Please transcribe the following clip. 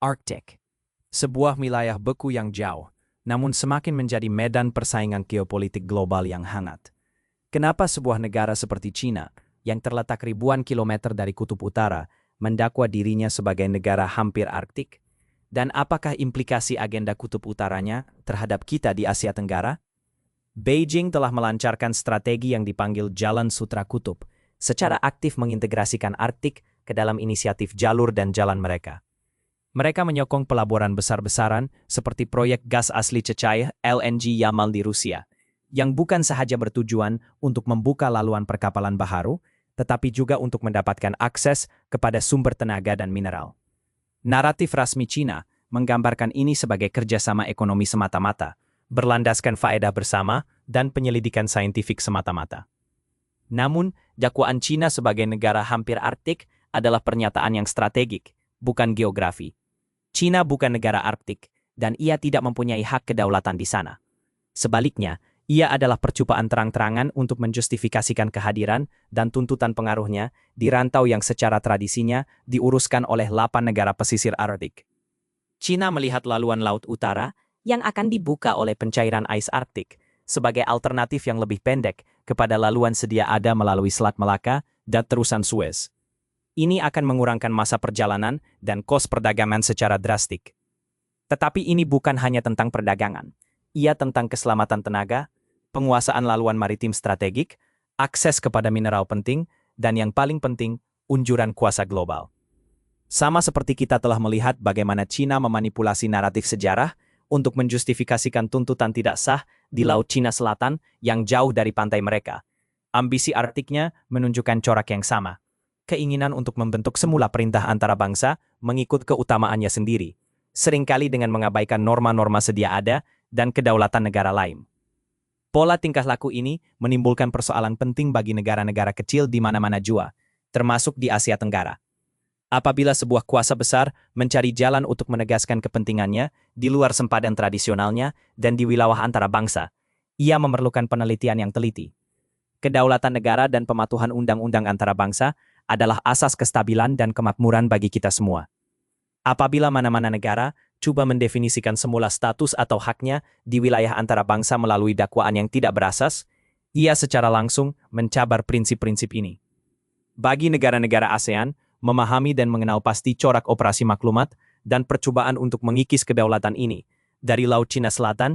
Arktik. Sebuah wilayah beku yang jauh, namun semakin menjadi medan persaingan geopolitik global yang hangat. Kenapa sebuah negara seperti China, yang terletak ribuan kilometer dari kutub utara, mendakwa dirinya sebagai negara hampir Arktik? Dan apakah implikasi agenda kutub utaranya terhadap kita di Asia Tenggara? Beijing telah melancarkan strategi yang dipanggil Jalan Sutra Kutub, secara aktif mengintegrasikan Arktik ke dalam inisiatif jalur dan jalan mereka. Mereka menyokong pelaburan besar-besaran seperti proyek gas asli cecair LNG Yamal di Rusia, yang bukan sahaja bertujuan untuk membuka laluan perkapalan baharu, tetapi juga untuk mendapatkan akses kepada sumber tenaga dan mineral. Naratif rasmi Cina menggambarkan ini sebagai kerjasama ekonomi semata-mata, berlandaskan faedah bersama dan penyelidikan saintifik semata-mata. Namun, dakwaan Cina sebagai negara hampir Arktik adalah pernyataan yang strategik, bukan geografi. Cina bukan negara Arktik, dan ia tidak mempunyai hak kedaulatan di sana. Sebaliknya, ia adalah percobaan terang-terangan untuk menjustifikasikan kehadiran dan tuntutan pengaruhnya di rantau yang secara tradisinya diuruskan oleh 8 negara pesisir Arktik. Cina melihat laluan Laut Utara yang akan dibuka oleh pencairan ais Arktik sebagai alternatif yang lebih pendek kepada laluan sedia ada melalui Selat Malaka dan terusan Suez. Ini akan mengurangkan masa perjalanan dan kos perdagangan secara drastik. Tetapi ini bukan hanya tentang perdagangan. Ia tentang keselamatan tenaga, penguasaan laluan maritim strategik, akses kepada mineral penting, dan yang paling penting, unjuran kuasa global. Sama seperti kita telah melihat bagaimana Cina memanipulasi naratif sejarah untuk menjustifikasikan tuntutan tidak sah di Laut Cina Selatan yang jauh dari pantai mereka. Ambisi Arktiknya menunjukkan corak yang sama. Keinginan untuk membentuk semula perintah antara bangsa mengikut keutamaannya sendiri, seringkali dengan mengabaikan norma-norma sedia ada dan kedaulatan negara lain. Pola tingkah laku ini menimbulkan persoalan penting bagi negara-negara kecil di mana-mana jua, termasuk di Asia Tenggara. Apabila sebuah kuasa besar mencari jalan untuk menegaskan kepentingannya di luar sempadan tradisionalnya dan di wilayah antara bangsa, ia memerlukan penelitian yang teliti. Kedaulatan negara dan pematuhan undang-undang antara bangsa adalah asas kestabilan dan kemakmuran bagi kita semua. Apabila mana-mana negara coba mendefinisikan semula status atau haknya di wilayah antara bangsa melalui dakwaan yang tidak berasas, ia secara langsung mencabar prinsip-prinsip ini. Bagi negara-negara ASEAN, memahami dan mengenal pasti corak operasi maklumat dan percobaan untuk mengikis kedaulatan ini dari Laut Cina Selatan